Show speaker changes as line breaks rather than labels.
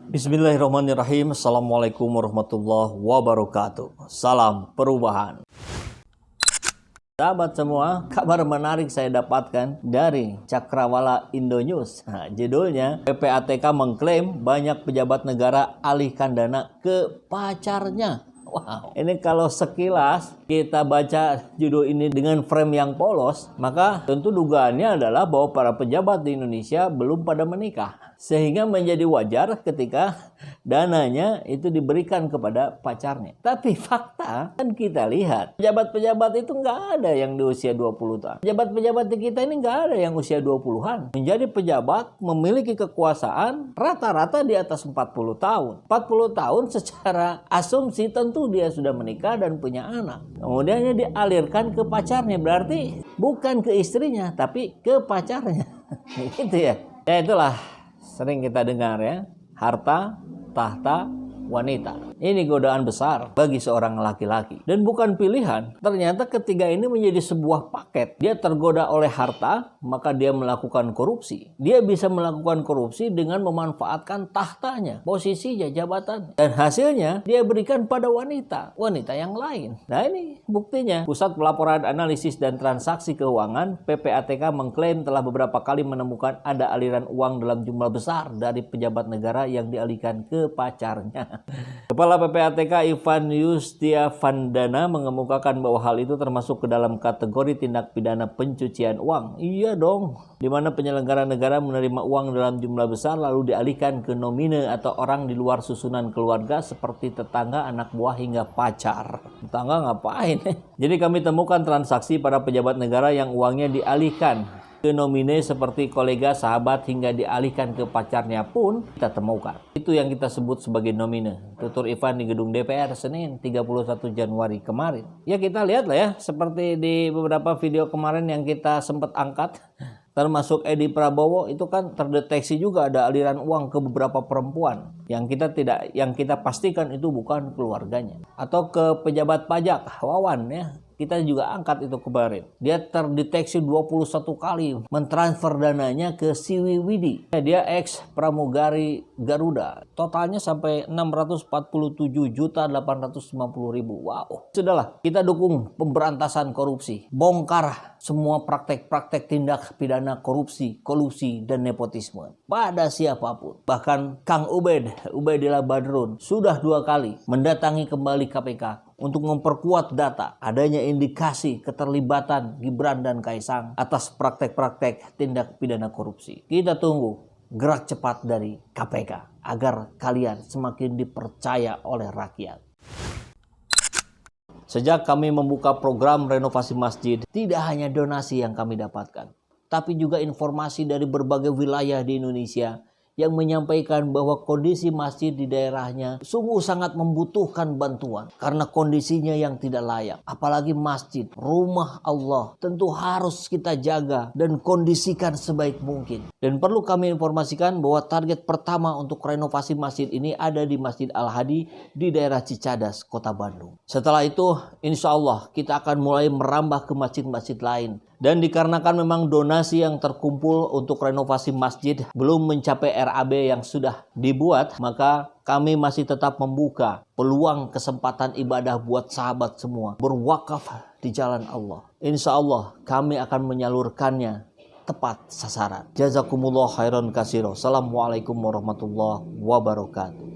Bismillahirrahmanirrahim. Assalamualaikum warahmatullahi wabarakatuh. Salam perubahan. Sahabat semua, kabar menarik saya dapatkan dari Cakrawala Indonews. Nah, judulnya, PPATK mengklaim banyak pejabat negara alihkan dana ke pacarnya. Wow, ini kalau sekilas kita baca judul ini dengan frame yang polos, maka tentu dugaannya adalah bahwa para pejabat di Indonesia belum pada menikah. Sehingga menjadi wajar ketika dananya itu diberikan kepada pacarnya. Tapi fakta kan kita lihat, pejabat-pejabat itu nggak ada yang di usia 20 tahun. Pejabat-pejabat di kita ini nggak ada yang usia 20-an. Menjadi pejabat memiliki kekuasaan rata-rata di atas 40 tahun. 40 tahun secara asumsi tentu dia sudah menikah dan punya anak. Kemudian dia dialirkan ke pacarnya. Berarti bukan ke istrinya, tapi ke pacarnya. Gitu ya. Ya itulah sering kita dengar ya, harta, tahta, wanita. Ini godaan besar bagi seorang laki-laki. Dan bukan pilihan. Ternyata ketiga ini menjadi sebuah paket. Dia tergoda oleh harta, maka dia melakukan korupsi. Dia bisa melakukan korupsi dengan memanfaatkan tahtanya, posisinya, jabatan. Dan hasilnya dia berikan pada wanita. Wanita yang lain. Nah ini buktinya. Pusat Pelaporan Analisis dan Transaksi Keuangan, PPATK mengklaim telah beberapa kali menemukan ada aliran uang dalam jumlah besar dari pejabat negara yang dialihkan ke pacarnya. Kepala PPATK Ivan Yustiavandana mengemukakan bahwa hal itu termasuk ke dalam kategori tindak pidana pencucian uang. Iya dong, di mana penyelenggara negara menerima uang dalam jumlah besar lalu dialihkan ke nomine atau orang di luar susunan keluarga seperti tetangga, anak buah hingga pacar. Tetangga ngapain? Jadi kami temukan transaksi para pejabat negara yang uangnya dialihkan ke nomine seperti kolega, sahabat hingga dialihkan ke pacarnya pun kita temukan. Itu yang kita sebut sebagai nomine. Tutur Ivan di gedung DPR Senin 31 Januari kemarin. Ya kita lihat lah ya, seperti di beberapa video kemarin yang kita sempat angkat, termasuk Edi Prabowo itu kan terdeteksi juga ada aliran uang ke beberapa perempuan yang kita pastikan itu bukan keluarganya. Atau ke pejabat pajak Wawan ya. Kita juga angkat itu kemarin. Dia terdeteksi 21 kali mentransfer dananya ke Siwi. Dia ex pramugari Garuda. Totalnya sampai 647.850.000. Wow. Sudahlah, kita dukung pemberantasan korupsi. Bongkar semua praktek-praktek tindak pidana korupsi, kolusi, dan nepotisme pada siapapun. Bahkan Kang Ubaidillah Badrun sudah 2 kali mendatangi kembali KPK untuk memperkuat data adanya indikasi keterlibatan Gibran dan Kaisang atas praktek-praktek tindak pidana korupsi. Kita tunggu gerak cepat dari KPK agar kalian semakin dipercaya oleh rakyat. Sejak kami membuka program renovasi masjid, tidak hanya donasi yang kami dapatkan, tapi juga informasi dari berbagai wilayah di Indonesia yang menyampaikan bahwa kondisi masjid di daerahnya sungguh sangat membutuhkan bantuan karena kondisinya yang tidak layak. Apalagi masjid, rumah Allah, tentu harus kita jaga dan kondisikan sebaik mungkin. Dan perlu kami informasikan bahwa target pertama untuk renovasi masjid ini ada di Masjid Al-Hadi di daerah Cicadas, Kota Bandung. Setelah itu, insya Allah kita akan mulai merambah ke masjid-masjid lain. Dan dikarenakan memang donasi yang terkumpul untuk renovasi masjid belum mencapai RAB yang sudah dibuat, maka kami masih tetap membuka peluang kesempatan ibadah buat sahabat semua berwakaf di jalan Allah. Insya Allah kami akan menyalurkannya tepat sasaran. Jazakumullah khairan katsira. Assalamualaikum warahmatullahi wabarakatuh.